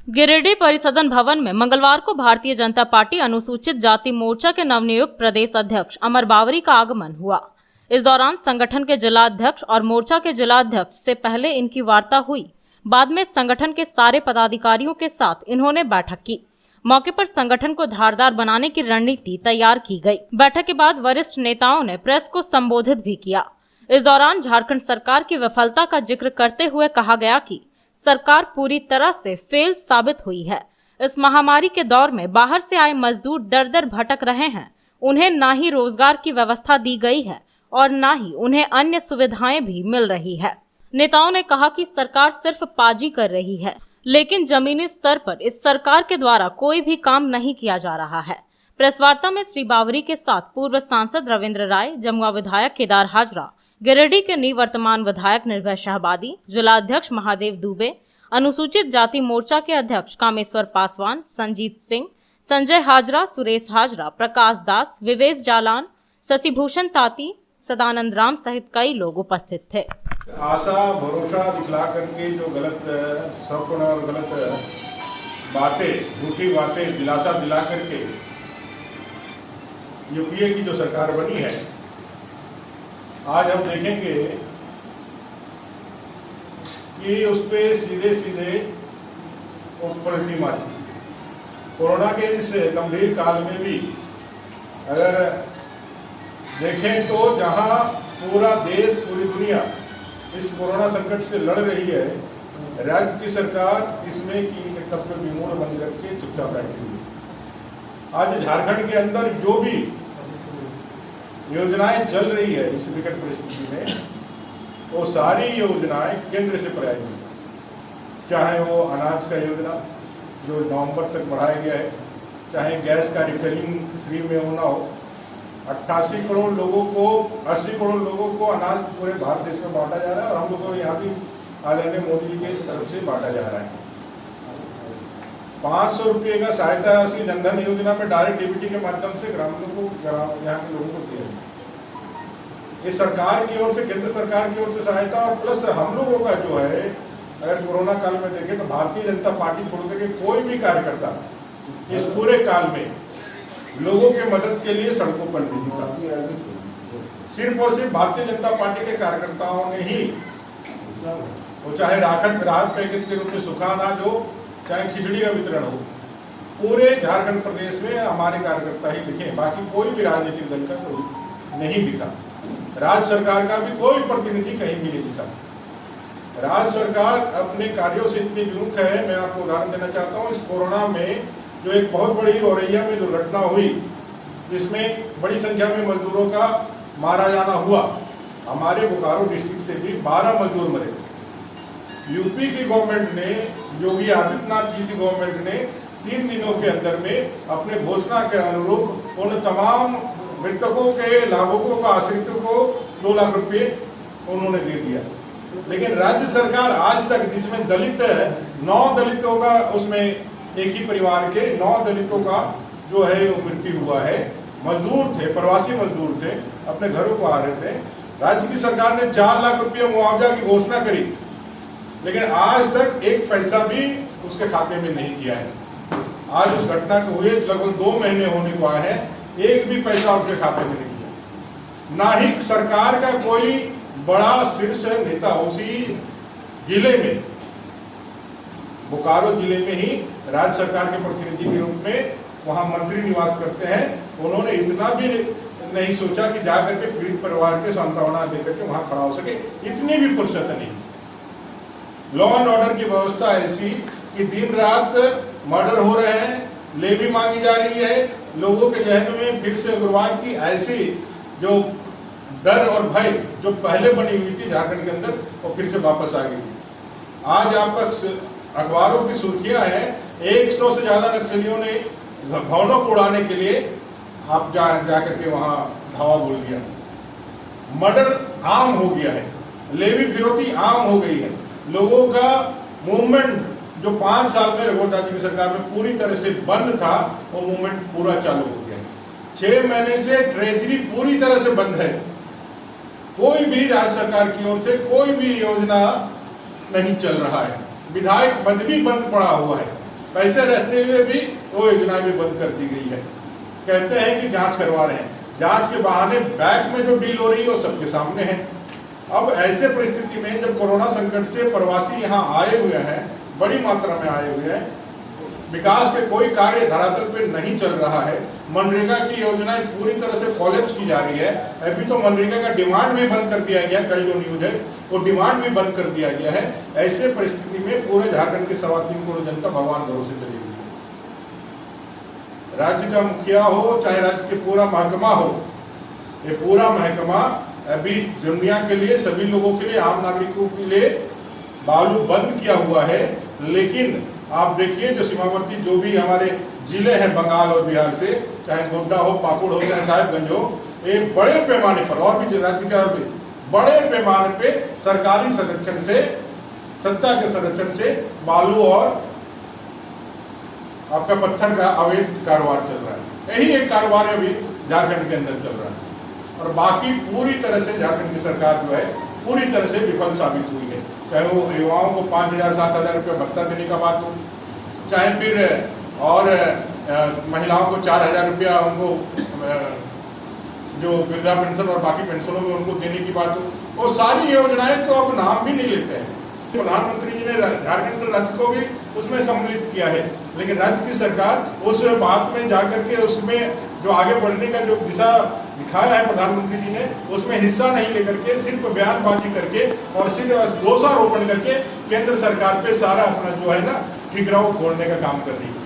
गिरिडीह परिसदन भवन में मंगलवार को भारतीय जनता पार्टी अनुसूचित जाति मोर्चा के नवनियुक्त प्रदेश अध्यक्ष अमर बावरी का आगमन हुआ। इस दौरान संगठन के जिला अध्यक्ष और मोर्चा के जिला अध्यक्ष से पहले इनकी वार्ता हुई। बाद में संगठन के सारे पदाधिकारियों के साथ इन्होंने बैठक की। मौके पर संगठन को धारदार बनाने की रणनीति तैयार की गई। बैठक के बाद वरिष्ठ नेताओं ने प्रेस को संबोधित भी किया। इस दौरान झारखंड सरकार की विफलता का जिक्र करते हुए कहा गया कि सरकार पूरी तरह से फेल साबित हुई है। इस महामारी के दौर में बाहर से आए मजदूर दर दर भटक रहे हैं। उन्हें ना ही रोजगार की व्यवस्था दी गई है और ना ही उन्हें अन्य सुविधाएं भी मिल रही है। नेताओं ने कहा कि सरकार सिर्फ पाजी कर रही है, लेकिन जमीनी स्तर पर इस सरकार के द्वारा कोई भी काम नहीं किया जा रहा है। प्रेस वार्ता में श्री बावरी के साथ पूर्व सांसद रविंद्र राय, जमुआ विधायक केदार हाजरा, गिरिडीह के निवर्तमान विधायक निर्भय शाहबादी, जिला अध्यक्ष महादेव दुबे, अनुसूचित जाति मोर्चा के अध्यक्ष कामेश्वर पासवान, संजीत सिंह, संजय हाजरा, सुरेश हाजरा, प्रकाश दास, विवेश जालान, शशिभूषण ताती, सदानंद राम सहित कई लोग उपस्थित थे। आशा भरोसा दिखला करके जो गलत सपन और गलत बातें, झूठी बातें दिलासा दिला करके यूपीए की जो सरकार बनी है, आज हम देखेंगे कि उस पर सीधे सीधे पलटी मारी। कोरोना के इस गंभीर काल में भी अगर देखें तो जहां पूरा देश, पूरी दुनिया इस कोरोना संकट से लड़ रही है, राज्य की सरकार इसमें की कर्तव्य विमूढ़ बन करके चुपचाप बैठी हुई। आज झारखंड के अंदर जो भी योजनाएं चल रही है इस विकट परिस्थिति में, वो सारी योजनाएं केंद्र से प्रायोजित, चाहे वो अनाज का योजना जो नवंबर तक बढ़ाया गया है, चाहे गैस का रिफिलिंग फ्री में होना हो, 88 करोड़ लोगों को, 80 करोड़ लोगों को अनाज पूरे भारत देश में बांटा जा रहा है और हम लोगों को यहाँ भी आदरणीय मोदी जी की तरफ से बांटा जा रहा है। 500 रुपये का सहायता राशि जनधन योजना में डायरेक्ट डीबीटी के माध्यम से ग्रामीणों को, यहाँ के लोगों को दिया। ये सरकार की ओर से, केंद्र सरकार की ओर से सहायता, और प्लस हम लोगों का जो है, अगर कोरोना काल में देखें तो भारतीय जनता पार्टी छोड़ करके कोई भी कार्यकर्ता इस पूरे काल में लोगों के मदद के लिए सड़कों पर नहीं दिखा। सिर्फ और सिर्फ भारतीय जनता पार्टी के कार्यकर्ताओं ने ही, वो चाहे राहत पैकेज के रूप में सूखा अनाज हो, चाहे खिचड़ी का वितरण हो, पूरे झारखंड प्रदेश में हमारे कार्यकर्ता ही दिखे। बाकी कोई भी राजनीतिक दल का कोई नहीं दिखा। राज्य सरकार का भी कोई प्रतिनिधि कहीं भी नहीं दिखा। राज्य सरकार अपने कार्यों से इतनी विमुख है। मैं आपको उदाहरण देना चाहता हूँ। इस कोरोना में जो एक बहुत बड़ी औरैया में जो घटना हुई, जिसमें बड़ी संख्या में मजदूरों का मारा जाना हुआ, हमारे बोकारो डिस्ट्रिक्ट से भी 12 मजदूर मरे। यूपी की गवर्नमेंट ने, योगी आदित्यनाथ जी की गवर्नमेंट ने 3 दिनों के अंदर में अपने घोषणा के अनुरूप उन तमाम मृतकों के लाभुकों को, आश्रितों को 2 लाख रुपये उन्होंने दे दिया। लेकिन राज्य सरकार आज तक, जिसमें दलित 9 दलितों का, उसमें एक ही परिवार के 9 दलितों का जो है वो मृत्यु हुआ है। मजदूर थे, प्रवासी मजदूर थे, अपने घरों को आ रहे थे। राज्य की सरकार ने 4 लाख रुपये मुआवजा की घोषणा करी, लेकिन आज तक 1 पैसा भी उसके खाते में नहीं किया है। आज उस घटना के हुए लगभग 2 महीने होने को आए हैं, 1 भी पैसा उसके खाते में नहीं किया। ना ही सरकार का कोई बड़ा शीर्ष नेता उसी जिले में, बोकारो जिले में ही राज्य सरकार के प्रतिनिधि के रूप में वहां मंत्री निवास करते हैं, उन्होंने इतना भी नहीं सोचा कि जाकर के पीड़ित परिवार के सांत्वना देकर के वहां खड़ा हो सके। इतनी भी फुर्सत नहीं। लॉ एंड ऑर्डर की व्यवस्था ऐसी कि दिन रात मर्डर हो रहे हैं, लेवी मांगी जा रही है, लोगों के जहन में फिर से उग्रवाद की ऐसी जो डर और भय जो पहले बनी हुई थी झारखंड के अंदर, वो फिर से वापस आ गई। आज आप अखबारों की सुर्खियां हैं, 100 से ज्यादा नक्सलियों ने भवनों को उड़ाने के लिए आप जाकर के वहां धावा बोल दिया। मर्डर आम हो गया है, लेवी फिरौती आम हो गई है। लोगों का मूवमेंट जो 5 साल में रघुवर जी की सरकार में पूरी तरह से बंद था, वो मूवमेंट पूरा चालू हो गया है। 6 महीने से ट्रेजरी पूरी तरह से बंद है। कोई भी राज्य सरकार की ओर से कोई भी योजना नहीं चल रहा है। विधायक पद भी बंद पड़ा हुआ है। पैसे रहते हुए भी वो योजना भी बंद कर दी गई है। कहते हैं कि जांच करवा रहे हैं, जांच के बहाने बैंक में जो डील हो रही है वो सबके सामने है। अब ऐसे परिस्थिति में जब कोरोना संकट से प्रवासी यहाँ आए हुए हैं, बड़ी मात्रा में आए हुए हैं, विकास के कोई कार्य धरातल पे नहीं चल रहा है, मनरेगा की योजनाएं पूरी तरह से कॉलेप्स की जा रही है। अभी तो मनरेगा का डिमांड भी बंद कर दिया गया, कल जो न्यूज है वो डिमांड भी बंद कर दिया गया है। ऐसे परिस्थिति में पूरे झारखंड की 3.25 करोड़ जनता भगवान भरोसे चली गई है। राज्य का मुखिया हो चाहे राज्य के पूरा महकमा हो, ये पूरा महकमा अभी दुनिया के लिए, सभी लोगों के लिए, आम नागरिकों के लिए बालू बंद किया हुआ है। लेकिन आप देखिए जो सीमावर्ती जो भी हमारे जिले हैं बंगाल और बिहार से, चाहे गोड्डा हो, पाकुड़ हो, चाहे साहिबगंज हो, एक बड़े पैमाने पर और भी राज्य का बड़े पैमाने पे सरकारी संरक्षण से, सत्ता के संरक्षण से बालू और आपका पत्थर का अवैध कारोबार चल रहा है। यही एक कारोबार अभी झारखंड के अंदर चल रहा है और बाकी पूरी तरह से झारखंड की सरकार जो है पूरी तरह से विफल साबित हुई है। चाहे वो युवाओं को 5,000-7,000 रुपये भत्ता देने का बात हो, चाहे फिर और महिलाओं को 4,000 रुपया उनको जो वृद्धा पेंशन और बाकी पेंशनों में उनको देने की बात हो, वो सारी योजनाएं तो अब नाम भी नहीं लेते हैं। प्रधानमंत्री जी ने झारखंड राज्य को भी उसमें सम्मिलित किया है, लेकिन राज्य की सरकार उस बात में जाकर के उसमें जो आगे बढ़ने का जो दिशा दिखाया है प्रधानमंत्री जी ने, उसमें हिस्सा नहीं लेकर के सिर्फ बयानबाजी करके और सिर्फ दोषारोपण करके केंद्र सरकार पे सारा अपना जो है ना ठिकराव खोलने का काम कर रही है।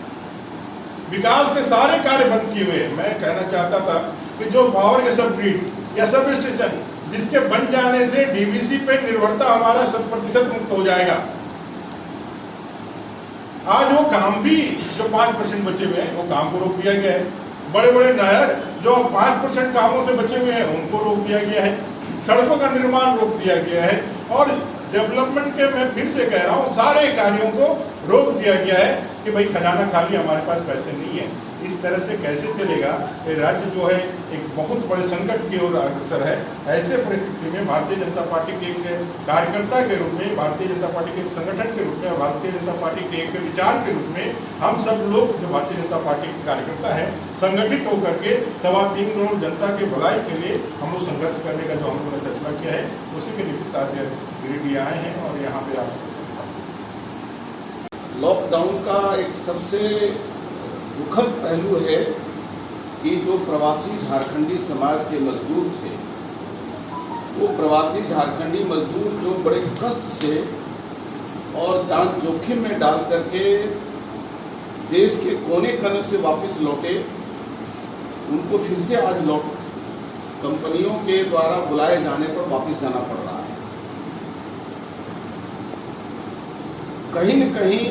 विकास के सारे कार्य बंद किए हुए। मैं कहना चाहता था कि जो पावर के सब ग्रिड या सब स्टेशन जिसके बन जाने से डीवीसी पे निर्भरता हमारा 100% मुक्त हो जाएगा। आज वो काम भी जो 5% बचे हुए हैं वो काम को रोक दिया गया है। बड़े बड़े नहर जो 5% कामों से बचे हुए हैं उनको रोक दिया गया है। सड़कों का निर्माण रोक दिया गया है और डेवलपमेंट के, मैं फिर से कह रहा हूँ, सारे कार्यों को रोक दिया गया है कि भाई खजाना खाली, हमारे पास पैसे नहीं है। इस तरह से कैसे चलेगा? ये राज्य जो है एक बहुत बड़े संकट की ओर अग्रसर है। ऐसे परिस्थिति में भारतीय जनता पार्टी के एक कार्यकर्ता के रूप में, भारतीय जनता पार्टी के एक संगठन के रूप में, भारतीय जनता पार्टी के एक विचार के रूप में हम सब लोग जो भारतीय जनता पार्टी के कार्यकर्ता हैं, संगठित होकर के 3.25 करोड़ जनता के भलाई के लिए हम लोग संघर्ष करने का जो हम लोगों ने फैसला किया है, उसी के निमित्त आज गिरिडीह आए हैं और यहाँ पे आप लॉकडाउन का एक सबसे दुखद पहलू है कि जो प्रवासी झारखंडी समाज के मजदूर थे, वो प्रवासी झारखंडी मजदूर जो बड़े कष्ट से और जान जोखिम में डाल करके देश के कोने कोने से वापस लौटे, उनको फिर से आज कंपनियों के द्वारा बुलाए जाने पर वापस जाना पड़ रहा है। कहीं न कहीं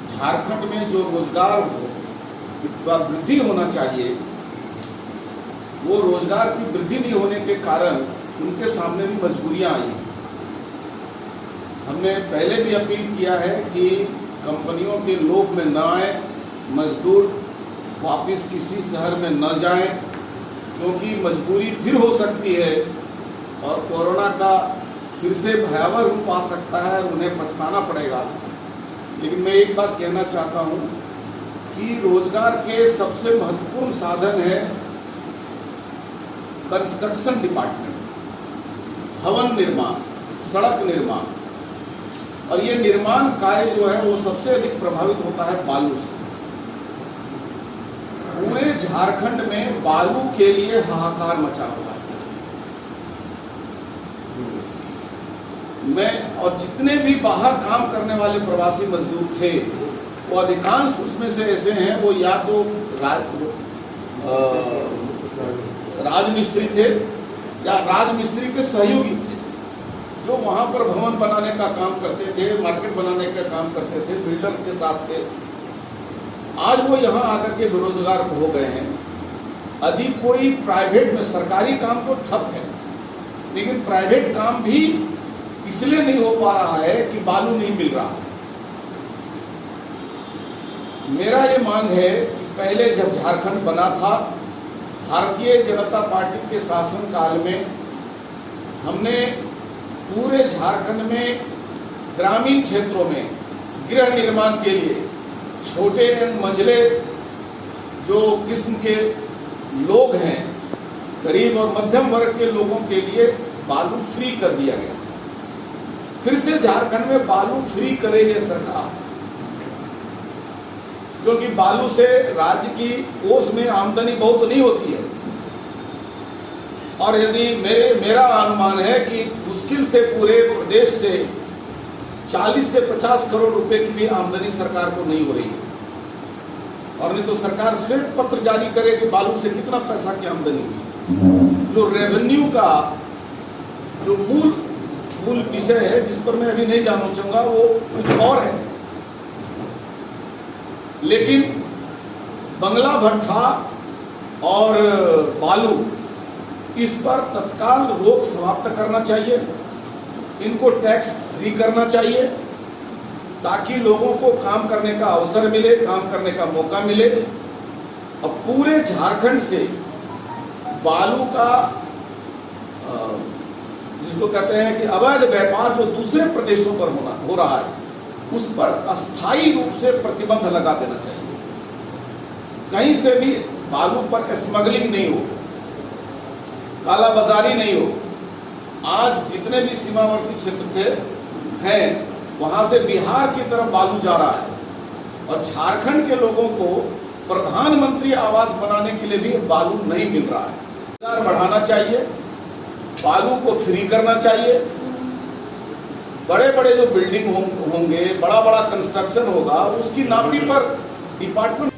झारखंड में जो रोजगार वृद्धि होना चाहिए, वो रोजगार की वृद्धि नहीं होने के कारण उनके सामने भी मजबूरियां आई हैं। हमने पहले भी अपील किया है कि कंपनियों के लोभ में न आए, मजदूर वापस किसी शहर में न जाएं, क्योंकि मजबूरी फिर हो सकती है और कोरोना का फिर से भयावह रूप आ सकता है और उन्हें पछताना पड़ेगा। लेकिन मैं एक बात कहना चाहता हूँ कि रोजगार के सबसे महत्वपूर्ण साधन है कंस्ट्रक्शन डिपार्टमेंट, भवन निर्माण, सड़क निर्माण, और ये निर्माण कार्य जो है वो सबसे अधिक प्रभावित होता है बालू से। पूरे झारखंड में बालू के लिए हाहाकार मचा हुआ है। मैं और जितने भी बाहर काम करने वाले प्रवासी मजदूर थे, वो अधिकांश उसमें से ऐसे हैं, वो या तो राजमिस्त्री थे या राजमिस्त्री के सहयोगी थे, जो वहाँ पर भवन बनाने का काम करते थे, मार्केट बनाने का काम करते थे, बिल्डर्स के साथ थे। आज वो यहाँ आकर के बेरोजगार हो गए हैं। यदि कोई प्राइवेट में, सरकारी काम तो ठप है, लेकिन प्राइवेट काम भी इसलिए नहीं हो पा रहा है कि बालू नहीं मिल रहा है। मेरा ये मांग है कि पहले जब झारखंड बना था, भारतीय जनता पार्टी के शासनकाल में हमने पूरे झारखंड में ग्रामीण क्षेत्रों में गृह निर्माण के लिए छोटे मंझले जो किस्म के लोग हैं, गरीब और मध्यम वर्ग के लोगों के लिए बालू फ्री कर दिया गया। फिर से झारखंड में बालू फ्री करे ये सरकार, क्योंकि बालू से राज्य की कोष में आमदनी बहुत नहीं होती है। और यदि मेरा अनुमान है कि मुश्किल से पूरे प्रदेश से 40 से 50 करोड़ रुपए की भी आमदनी सरकार को नहीं हो रही है। और नहीं तो सरकार श्वेत पत्र जारी करे कि बालू से कितना पैसा की आमदनी हुई। जो रेवेन्यू का जो मूल विषय है, जिस पर मैं अभी नहीं जानना चाहूंगा, वो कुछ और है। लेकिन बंगला भट्ठा और बालू, इस पर तत्काल रोक समाप्त करना चाहिए। इनको टैक्स फ्री करना चाहिए ताकि लोगों को काम करने का अवसर मिले, काम करने का मौका मिले। अब पूरे झारखंड से बालू का जिसको कहते हैं कि अवैध व्यापार जो दूसरे प्रदेशों पर हो रहा है, उस पर अस्थायी रूप से प्रतिबंध लगा देना चाहिए। कहीं से भी बालू पर स्मगलिंग नहीं हो, कालाबाजारी नहीं हो। आज जितने भी सीमावर्ती क्षेत्र हैं, वहां से बिहार की तरफ बालू जा रहा है और झारखंड के लोगों को प्रधानमंत्री आवास बनाने के लिए भी बालू नहीं मिल रहा है। रोजगार बढ़ाना चाहिए, बालू को फ्री करना चाहिए। बड़े बड़े जो बिल्डिंग होंगे, बड़ा बड़ा कंस्ट्रक्शन होगा, उसकी नापी पर डिपार्टमेंट